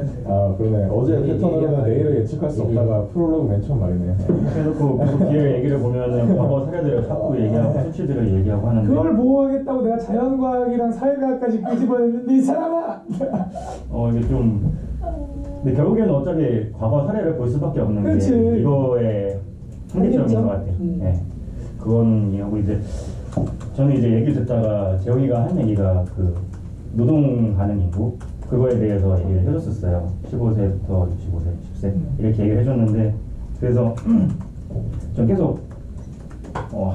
[SPEAKER 5] 그러네. 어제
[SPEAKER 4] 얘기-
[SPEAKER 5] 패턴으로는
[SPEAKER 4] 얘기하다.
[SPEAKER 5] 내일을 예측할 수 없다가 프롤로그 맨 처음 말이네.
[SPEAKER 6] 해놓고 그 뒤에 얘기를 보면은 과거 사례들을 자꾸 얘기하고 수치들을 얘기하고 하는데
[SPEAKER 1] 그걸 보호하겠다고 내가 자연과학이랑 사회과학까지 끄집어냈는데 이 사람아!
[SPEAKER 6] 이게 좀 근데 결국에는 어차피 과거 사례를 볼 수밖에 없는
[SPEAKER 1] 그치.
[SPEAKER 6] 게 이거의 한계점인 것 같아요. 예. 그건 하고 이제 저는 이제 얘기 듣다가 재영이가 한 얘기가 그 노동 가능 인구 그거에 대해서 얘기를 해줬었어요. 15세부터 65세, 10세 이렇게 얘기를 해줬는데 그래서 전 계속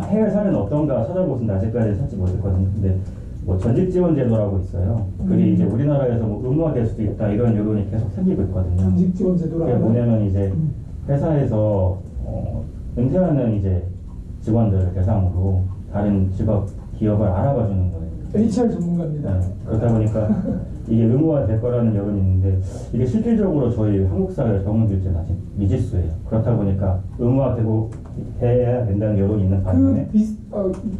[SPEAKER 6] 해외 사례는 어떤가 찾아보는데 아직까지 찾지 못했거든요. 근데 뭐 전직 지원 제도라고 있어요. 그게 이제 우리나라에서 뭐 의무화될 수도 있다 이런 여론이 계속 생기고 있거든요.
[SPEAKER 1] 전직 지원
[SPEAKER 6] 그게
[SPEAKER 1] 제도라는
[SPEAKER 6] 뭐냐면 이제 회사에서 은퇴하는 이제 직원들을 대상으로 다른 직업 기업을 알아봐 주는 거예요.
[SPEAKER 1] HR 전문가입니다.
[SPEAKER 6] 네, 그러다 보니까 이게 의무화 될 거라는 여론이 있는데 이게 실질적으로 저희 한국 사회 경험 규제는 아직 미지수예요. 그렇다 보니까 의무화되고 해야 된다는 여론이 있는 반면에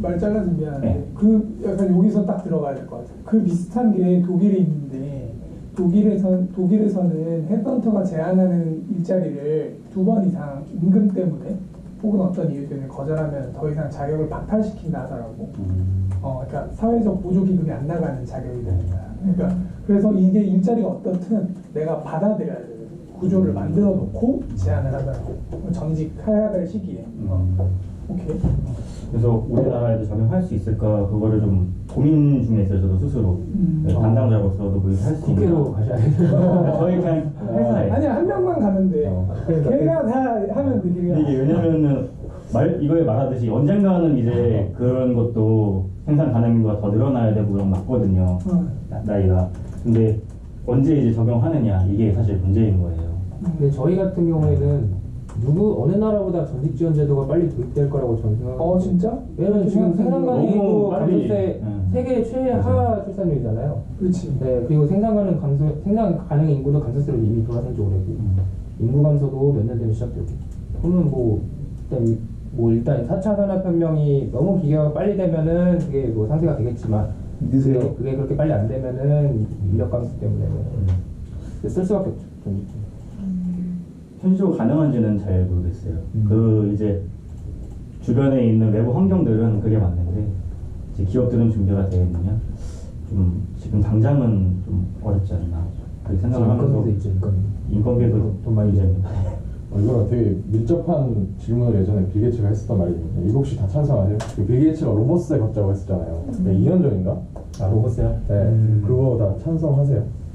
[SPEAKER 1] 말 잘라서 미안한데
[SPEAKER 6] 네.
[SPEAKER 1] 그 약간 여기서 딱 들어가야 될 것 같아요. 그 비슷한 게 독일에 있는데 독일에서는 헤드헌터가 제안하는 일자리를 2번 이상 임금 때문에 혹은 어떤 이유 때문에 거절하면 더 이상 자격을 박탈시킨다 하더라고. 그러니까 사회적 보조기금이 안 나가는 자격이 되는 거야. 그러니까 그래서 이게 일자리가 어떻든 내가 받아들여야 돼. 구조를 만들어 놓고 제안을 하더라고. 전직해야 될 시기에. 오케이.
[SPEAKER 6] 그래서 우리나라에도 적용할 수 있을까 그거를 좀 고민 중에 있어요. 저도 스스로 담당자로서도 뭐 할 수 있나.
[SPEAKER 4] 국회로 가셔야 돼요.
[SPEAKER 6] 저희 그냥 회사에.
[SPEAKER 1] 아니야, 한 명만 가면 돼. 걔가 다 하면 돼. 걔가.
[SPEAKER 6] 근데 이게 왜냐면은 이거에 말하듯이 언젠가는 이제 그런 것도 생산 가능도가 더 늘어나야 되고 그런 거 맞거든요. 나이가. 근데 언제 이제 적용하느냐 이게 사실 문제인 거예요.
[SPEAKER 4] 근데 저희 같은 경우에는 어느 나라보다 전직 지원 제도가 빨리 도입될 거라고 저는 생각합니다.
[SPEAKER 1] 진짜?
[SPEAKER 4] 왜냐면 지금
[SPEAKER 6] 너무
[SPEAKER 4] 생산가능이고
[SPEAKER 6] 빨리,
[SPEAKER 4] 감소세 세계 최하 출산율이잖아요.
[SPEAKER 1] 그렇지.
[SPEAKER 4] 네, 그리고 생산 가능 인구도 감소세로 이미 돌아선 지 오래고 인구 감소도 몇 년 되면 시작되고. 그러면 일단 4차 산업혁명이 너무 기계가 빨리 되면은 그게 뭐 상쇄가 되겠지만 그게 그렇게 빨리 안 되면은 인력 감소 때문에 쓸 수밖에 없죠.
[SPEAKER 6] 현실적으로 가능한지는 잘 모르겠어요. 그 이제 주변에 있는 외부 환경들은 그게 맞는데 이제 기업들은 준비가 되어 있느냐 좀 지금 당장은 좀 어렵지 않나 그렇게 생각을 하면서
[SPEAKER 4] 인건비도 있죠.
[SPEAKER 6] 인건비도 돈 많이 잽니다.
[SPEAKER 5] 이거랑 되게 밀접한 질문을 예전에 빌 게이츠가 했었단 말이거든요. 이거 혹시 다 찬성하세요? 빌 게이츠가 로버스에 걷자고 했었잖아요. 2년 전인가?
[SPEAKER 4] 로봇이요?
[SPEAKER 5] 네, 그거 다 찬성하세요?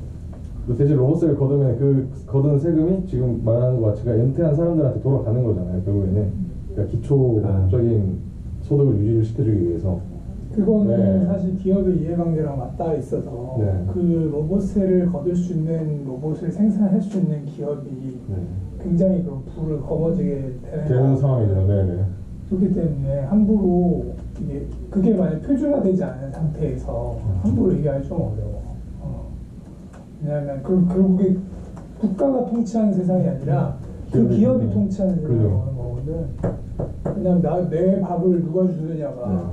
[SPEAKER 5] 그 대신 로버스를 거두면 그 거둔 세금이 지금 말하는 것 같이 은퇴한 사람들한테 돌아가는 거잖아요. 결국에는 그러니까 기초적인 소득을 유지를 시켜주기 위해서.
[SPEAKER 1] 그거는
[SPEAKER 5] 네.
[SPEAKER 1] 사실 기업의 이해관계랑 맞닿아 있어서
[SPEAKER 5] 네.
[SPEAKER 1] 그 로봇을 거둘 수 있는 로봇을 생산할 수 있는 기업이 굉장히 그 부를 거머쥐게
[SPEAKER 5] 되는 상황이죠. 네네.
[SPEAKER 1] 그렇기 때문에 함부로 그게 만약 표준화되지 않은 상태에서 함부로 얘기하기 좀 어려워. 왜냐하면 결국에 국가가 통치하는 세상이 아니라 그 기업이 통치하는 세상이 오는 거거든. 왜냐하면 내 밥을 누가 주느냐가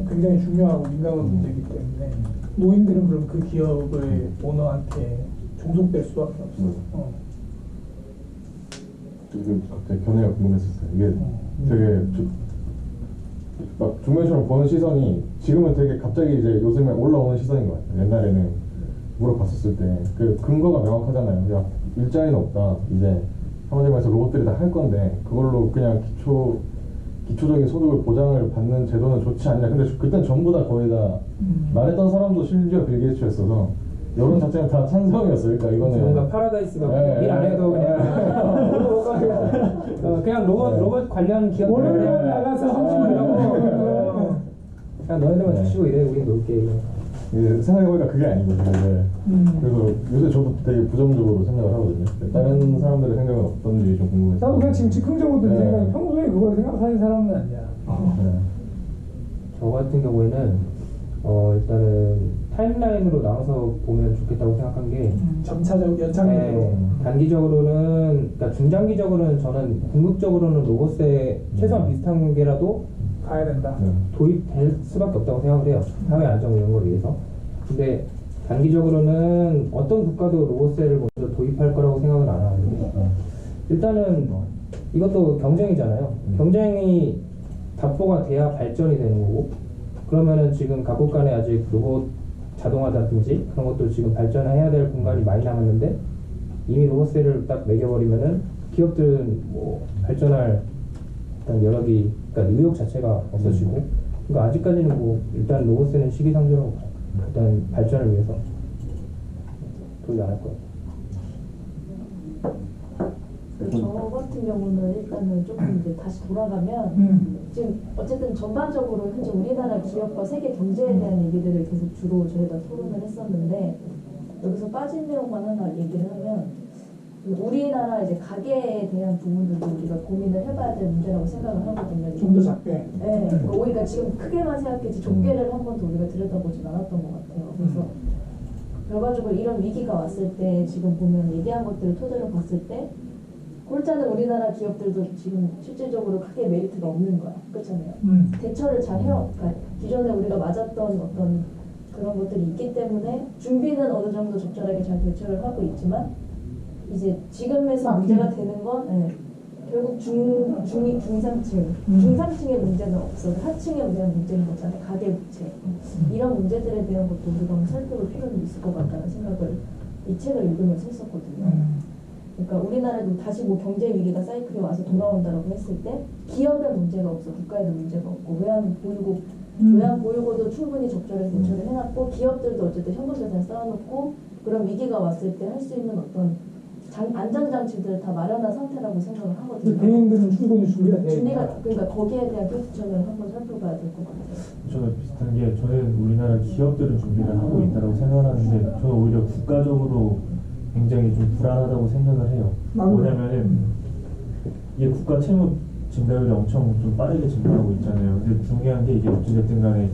[SPEAKER 1] 굉장히 중요하고 민감한 문제이기 때문에 노인들은 그럼 그 기업의 오너한테 종속될 수밖에 없어.
[SPEAKER 5] 갑자기 견해가 궁금했었어요. 이게 되게 막 중매처럼 보는 시선이 지금은 되게 갑자기 이제 요즘에 올라오는 시선인 것 같아요. 옛날에는 물어봤었을 때 그 근거가 명확하잖아요. 야, 일자리는 없다. 이제 사무장에서 로봇들이 다 할 건데 그걸로 그냥 기초적인 소득을 보장을 받는 제도는 좋지 않냐. 근데 그땐 전부 다 거의 다 말했던 사람도 심지어 빌 게이츠였어서 여론 자체는 다 찬성이었어요. 그러니까 이거는
[SPEAKER 4] 뭔가 파라다이스가 일 안 해도 그냥 로봇 관련 기업들
[SPEAKER 1] 월요일에 나가서
[SPEAKER 4] 하고 그냥 너희들만 주시고 이래 우리 놀게.
[SPEAKER 5] 생각해보니까 그게 아니거든요. 그래서 요새 저도 되게 부정적으로 생각을 하거든요. 다른 사람들의 생각은 어떤지 좀 궁금해요.
[SPEAKER 1] 나도 그냥 지금 즉흥적으로 든
[SPEAKER 5] 네.
[SPEAKER 1] 생각이 평소에 그걸 생각하는 사람은 아니야.
[SPEAKER 4] 저 같은 경우에는 일단은 타임라인으로 나눠서 보면 좋겠다고 생각한 게
[SPEAKER 1] 점차적 연장적으로.
[SPEAKER 4] 단기적으로는 그러니까 중장기적으로는 저는 궁극적으로는 로봇에 최소한 비슷한 게라도
[SPEAKER 1] 가야 된다.
[SPEAKER 4] 도입될 수밖에 없다고 생각을 해요. 사회 안정 이런 걸 위해서. 근데 단기적으로는 어떤 국가도 로봇세를 먼저 도입할 거라고 생각은 안 하는데 일단은 이것도 경쟁이잖아요. 경쟁이 답보가 돼야 발전이 되는 거고 그러면은 지금 각국 간에 아직 로봇 자동화라든지 그런 것도 지금 발전해야 될 공간이 많이 남았는데 이미 로봇세를 딱 매겨버리면은 기업들은 뭐 발전할 일단 여력이 그러니까 의욕 자체가 없어지고 그러니까 아직까지는 뭐 일단 로봇세는 시기상조라고 봐요. 일단 발전을 위해서 그러지 않을 거예요.
[SPEAKER 2] 저 같은 경우는 일단은 조금 이제 다시 돌아가면 지금 어쨌든 전반적으로 현재 우리나라 기업과 세계 경제에 대한 얘기들을 계속 주로 저희가 토론을 했었는데 여기서 빠진 내용만 하나 얘기를 하면 우리나라 이제 가계에 대한 부분들도 우리가 고민을 해봐야 될 문제라고 생각을 하거든요.
[SPEAKER 1] 좀 더 작게.
[SPEAKER 2] 네, 그러니까 지금 크게만 생각했지 좁게를 한 번도 우리가 들여다보진 않았던 것 같아요. 그래서 결과적으로 이런 위기가 왔을 때 지금 보면 얘기한 것들을 토대로 봤을 때 골자는 우리나라 기업들도 지금 실질적으로 크게 메리트가 없는 거야. 그렇잖아요. 대처를 잘 해요. 그러니까 기존에 우리가 맞았던 어떤 그런 것들이 있기 때문에 준비는 어느 정도 적절하게 잘 대처를 하고 있지만 이제 지금에서 문제가 되는 건 결국 중상층, 중상층의 문제는 없어도 하층에 대한 문제인 거잖아요. 가계부채. 이런 문제들에 대한 것도 우리가 한번 살펴볼 필요는 있을 것 같다는 생각을 이 책을 읽으면서 했었거든요. 그러니까 우리나라도 다시 뭐 경제 위기가 사이클이 와서 돌아온다라고 했을 때 기업에 문제가 없어, 국가에도 문제가 없고 외환 보유고도 충분히 적절히 대처를 해놨고 기업들도 어쨌든 현금자산 쌓아놓고 그런 위기가 왔을 때 할 수 있는 어떤 안전장치들을 다 마련한 상태라고 생각을 하거든요.
[SPEAKER 1] 대행들은 충분히 준비가 돼 있다.
[SPEAKER 2] 그러니까 거기에 대한 퀘스천을 한번 살펴봐야 될 것 같아요.
[SPEAKER 7] 저는 비슷한 게 저는 우리나라 기업들은 준비를 하고 있다고 생각하는데 저는 오히려 국가적으로 굉장히 좀 불안하다고 생각을 해요. 뭐냐면은 이게 국가 채무 증가율이 엄청 좀 빠르게 증가하고 있잖아요. 근데 중요한 게 이게 어찌됐든 간에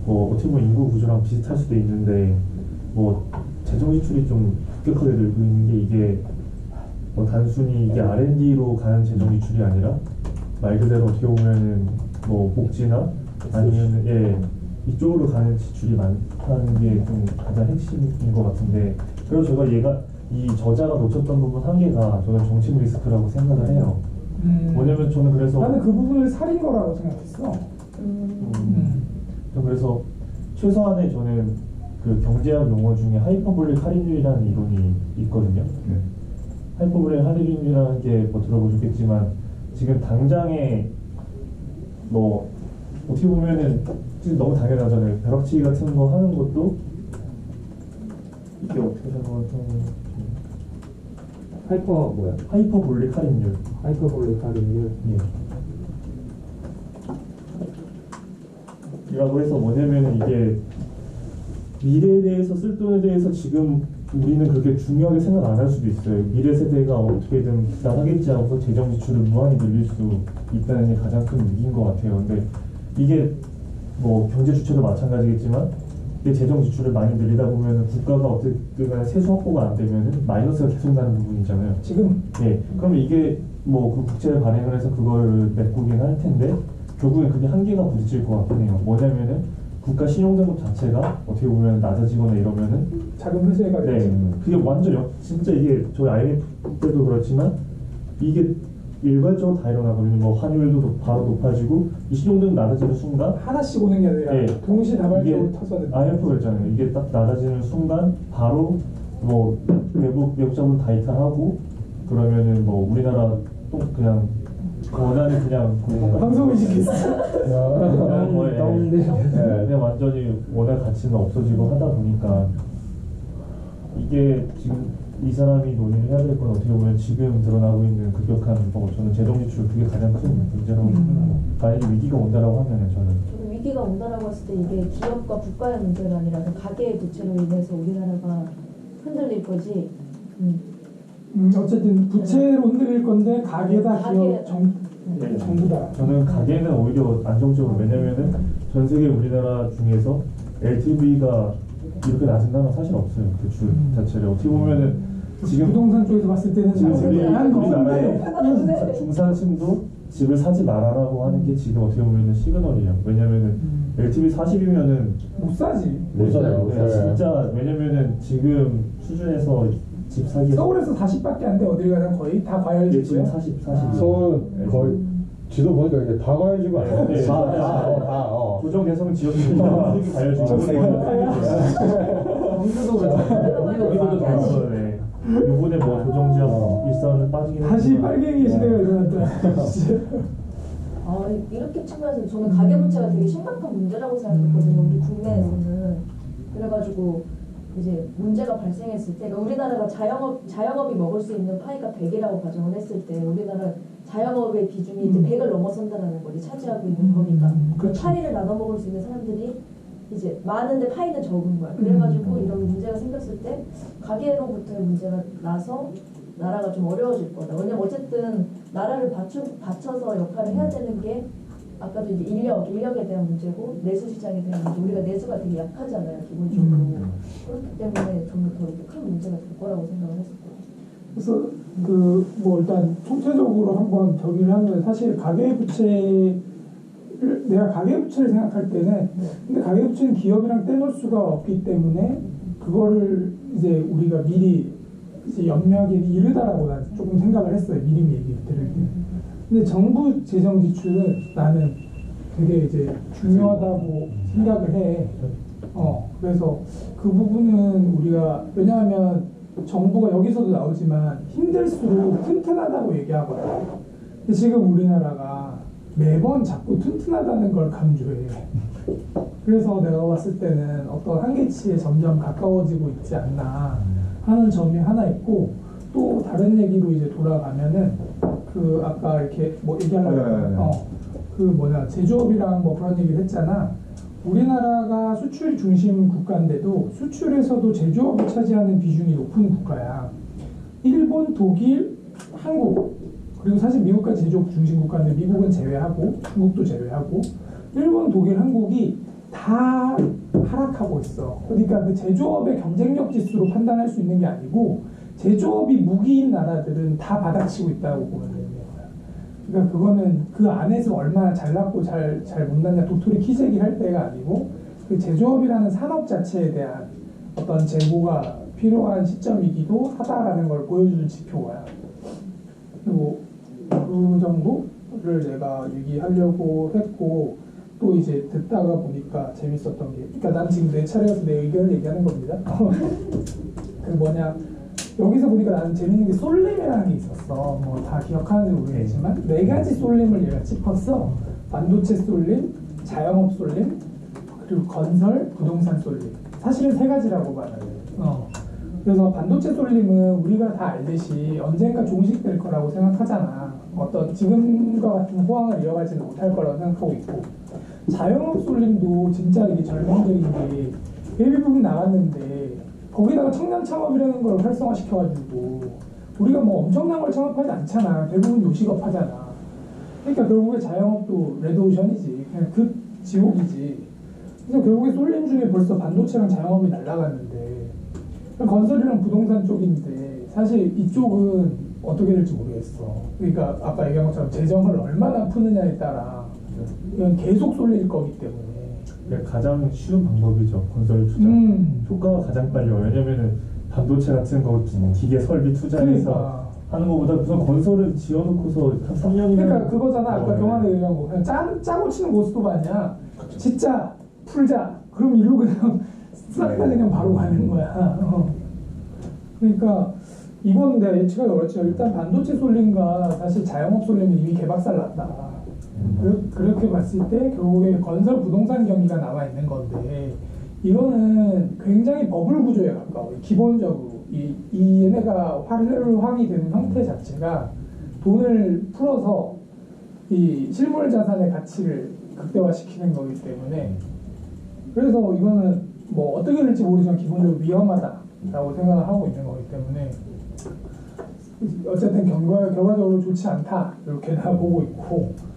[SPEAKER 7] 뭐 어떻게 보면 인구 구조랑 비슷할 수도 있는데 뭐 재정 지출이 좀 급격하게 늘고 있는 게 이게 뭐 단순히 이게 R&D로 가는 재정 지출이 아니라 말 그대로 어떻게 보면은 뭐 복지나 아니면은 이쪽으로 가는 지출이 많다는 게 좀 가장 핵심인 것 같은데 그래서 제가 이 저자가 놓쳤던 부분 한 개가 저는 정책 리스크라고 생각을 해요. 뭐냐면 저는 그래서
[SPEAKER 1] 나는 그 부분을 살인 거라고 생각했어.
[SPEAKER 7] 저는 그래서 최소한의 저는 그 경제학 용어 중에 하이퍼볼릭 할인율이라는 이론이 있거든요. 하이퍼볼릭 할인율이라는 게 뭐 들어보셨겠지만 지금 당장에 뭐 어떻게 보면은 너무 당연하잖아요. 벼락치기 같은 거 하는 것도 이게 어떻게 생각하면 하이퍼볼릭 할인율.
[SPEAKER 4] 하이퍼볼릭 할인율.
[SPEAKER 7] 예. 이라고 해서 뭐냐면 이게 미래에 대해서 쓸 돈에 대해서 지금 우리는 그렇게 중요하게 생각 안 할 수도 있어요. 미래 세대가 어떻게든 부담하겠지 하고서 재정 지출을 무한히 늘릴 수 있다는 게 가장 큰 위기인 것 같아요. 근데 이게 뭐 경제 주체도 마찬가지겠지만 이게 재정 지출을 많이 늘리다 보면 국가가 어쨌든 간에 세수 확보가 안 되면 마이너스가 계속 나는 부분이잖아요.
[SPEAKER 1] 지금
[SPEAKER 7] 그럼 이게 뭐 그 국채를 발행을 해서 그걸 메꾸긴 할 텐데 결국엔 그게 한계가 부딪힐 것 같긴 해요. 뭐냐면은 국가 신용등급 자체가 어떻게 보면 낮아지거나 이러면은
[SPEAKER 1] 자금 회수가
[SPEAKER 7] 그게 완전 진짜 이게 저희 IMF 때도 그렇지만 이게 일괄적으로 다 일어나거든요. 뭐 환율도 바로 높아지고 이 신용등급 낮아지는 순간
[SPEAKER 1] 하나씩 오는 게 아니라 동시다발적으로 터서는
[SPEAKER 7] IMF 그랬잖아요. 이게 딱 낮아지는 순간 바로 뭐 외국 자본 다 이탈하고 그러면은 뭐 우리나라 또 그냥 원하는 그냥
[SPEAKER 1] 방송을 시켰어.
[SPEAKER 7] 그냥 완전히 원할 가치는 없어지고 하다 보니까 이게 지금 이 사람이 논의를 해야 될 건 어떻게 보면 지금 드러나고 있는 급격한 뭐 저는 재정 지출 그게 가장 큰 문제라고 생각해요. 만약에 위기가 온다라고 하면은 저도
[SPEAKER 2] 위기가 온다라고 했을 때 이게 기업과 국가의 문제가 아니라 가계의 부채로 인해서 우리나라가 흔들릴 거지.
[SPEAKER 1] 어쨌든 부채로 흔들릴 건데 가계다 기업 정부다.
[SPEAKER 7] 저는 가계는 오히려 안정적으로 왜냐면은 전 세계 우리나라 중에서 LTV가 이렇게 낮은다는 사실 없어요. 대출 자체를 어떻게 보면은 지금
[SPEAKER 1] 부동산 쪽에서 봤을 때는
[SPEAKER 7] 우리나라의 중산층도 집을 사지 말아라고 하는 게 지금 어떻게 보면은 시그널이에요. 왜냐면은 LTV 40이면은
[SPEAKER 1] 못 사지.
[SPEAKER 5] 못 사요.
[SPEAKER 7] 진짜 왜냐면은 지금 수준에서 집 사기
[SPEAKER 1] 서울에서 40밖에 안 돼. 어딜 가든 거의 다 과열지고요.
[SPEAKER 7] 지금 40.
[SPEAKER 5] 서울은 거의 지도 보니까 이게 다 과열지구 아니에요?
[SPEAKER 7] 네.
[SPEAKER 5] 다.
[SPEAKER 7] 조정 대상 지역이 다 가열지구.
[SPEAKER 4] 경주도 그렇죠.
[SPEAKER 7] 여기도 더 네. 요번에 뭐 조정 지역 일산은 빠지긴
[SPEAKER 1] 다시
[SPEAKER 7] 했지만
[SPEAKER 1] 빨갱이 시대가 일어났다.
[SPEAKER 2] 이렇게 측면에서 저는 가계부채가 되게 심각한 문제라고 생각했거든요. 우리 국내에서는. 그래가지고 이제 문제가 발생했을 때, 그러니까 우리나라가 자영업이 먹을 수 있는 파이가 100이라고 가정을 했을 때, 우리나라 자영업의 비중이 이제 100을 넘어선다라는 거지, 차지하고 있는 범위가. 그 파이를 나눠 먹을 수 있는 사람들이 이제 많은데 파이는 적은 거야. 그래가지고 이런 문제가 생겼을 때 가계로부터의 문제가 나서 나라가 좀 어려워질 거다. 왜냐면 어쨌든 나라를 받쳐서 역할을 해야 되는 게 아까도 이제 인력에 대한 문제고 내수 시장에 대한 문제. 우리가 내수가 되게 약하잖아요, 기본적으로. 그렇기 때문에 저는 더 이렇게 큰 문제가 될 거라고 생각을 했었거든요.
[SPEAKER 1] 그래서 뭐 일단 총체적으로 한번 정리를 하면 사실 내가 가계부채를 생각할 때는 근데 가계부채는 기업이랑 떼놓을 수가 없기 때문에 그거를 이제 우리가 미리 이제 염려하기 이르다라고 난 조금 생각을 했어요. 미리 얘기 들을 때. 근데 정부 재정 지출은 나는 되게 이제 중요하다고 생각을 해. 그래서 그 부분은 우리가 왜냐하면 정부가 여기서도 나오지만 힘들수록 튼튼하다고 얘기하거든. 근데 지금 우리나라가 매번 자꾸 튼튼하다는 걸 강조해. 그래서 내가 봤을 때는 어떤 한계치에 점점 가까워지고 있지 않나 하는 점이 하나 있고, 또 다른 얘기로 이제 돌아가면은 그 아까 이렇게 뭐 얘기하려고 제조업이랑 뭐 그런 얘기를 했잖아. 우리나라가 수출 중심 국가인데도 수출에서도 제조업이 차지하는 비중이 높은 국가야. 일본, 독일, 한국, 그리고 사실 미국까지 제조업 중심 국가인데 미국은 제외하고 중국도 제외하고 일본, 독일, 한국이 다 하락하고 있어. 그러니까 그 제조업의 경쟁력 지수로 판단할 수 있는 게 아니고 제조업이 무기인 나라들은 다 바닥치고 있다고 보면 되는 거야. 그러니까 그거는 그 안에서 얼마나 잘났고 잘 못났냐 도토리 키재기 할 때가 아니고 그 제조업이라는 산업 자체에 대한 어떤 재고가 필요한 시점이기도 하다라는 걸 보여주는 지표야. 그리고 그 정도를 내가 얘기하려고 했고, 또 이제 듣다가 보니까 재밌었던 게, 그러니까 난 지금 내 차례여서 내 의견을 얘기하는 겁니다. 그 뭐냐, 여기서 보니까 나는 재밌는 게 솔림이라는 게 있었어. 뭐 다 기억하는지 모르겠지만 네 가지 솔림을 얘가 짚었어. 반도체 솔림, 자영업 솔림, 그리고 건설, 부동산 솔림. 사실은 세 가지라고 봐요. 그래서 반도체 솔림은 우리가 다 알듯이 언젠가 종식될 거라고 생각하잖아. 어떤 지금과 같은 호황을 이어가지는 못할 거라고 생각하고 있고, 자영업 솔림도 진짜 이게 절망적인 게 베이비붐 나갔는데 거기다가 청년 창업이라는 걸 활성화시켜가지고 우리가 뭐 엄청난 걸 창업하지 않잖아. 대부분 요식업 하잖아. 그러니까 결국에 자영업도 레드오션이지. 그냥 그 지옥이지. 그래서 결국에 솔림 중에 벌써 반도체랑 자영업이 날아갔는데, 건설이랑 부동산 쪽인데 사실 이쪽은 어떻게 될지 모르겠어. 그러니까 아까 얘기한 것처럼 재정을 얼마나 푸느냐에 따라 이건 계속 쏠릴 거기 때문에.
[SPEAKER 7] 가장 쉬운 방법이죠. 건설 투자. 효과가 가장 빨려. 왜냐면은 반도체 같은 거 기계 설비 투자해서
[SPEAKER 1] 그러니까.
[SPEAKER 7] 하는 것보다 우선 건설을 지어놓고서 한 3년이면
[SPEAKER 1] 그러니까 그거잖아. 아까 경환이 얘기한 거. 그냥 짜고 치는 고스톱 아니야. 진짜 풀자. 그럼 일로 그냥 싹 다 그냥 바로 가는 거야. 그러니까 이건 내가 예측하기 어렵지만 일단 반도체 솔림과 사실 자영업 솔림은 이미 개박살 났다. 그렇게 봤을 때 결국에 건설 부동산 경기가 남아 있는 건데, 이거는 굉장히 버블 구조에 가까워요. 기본적으로 이 얘네가 활용이 되는 형태 자체가 돈을 풀어서 이 실물 자산의 가치를 극대화시키는 거기 때문에, 그래서 이거는 뭐 어떻게 될지 모르지만 기본적으로 위험하다라고 생각을 하고 있는 거기 때문에 어쨌든 결과적으로 좋지 않다 이렇게 나 보고 있고.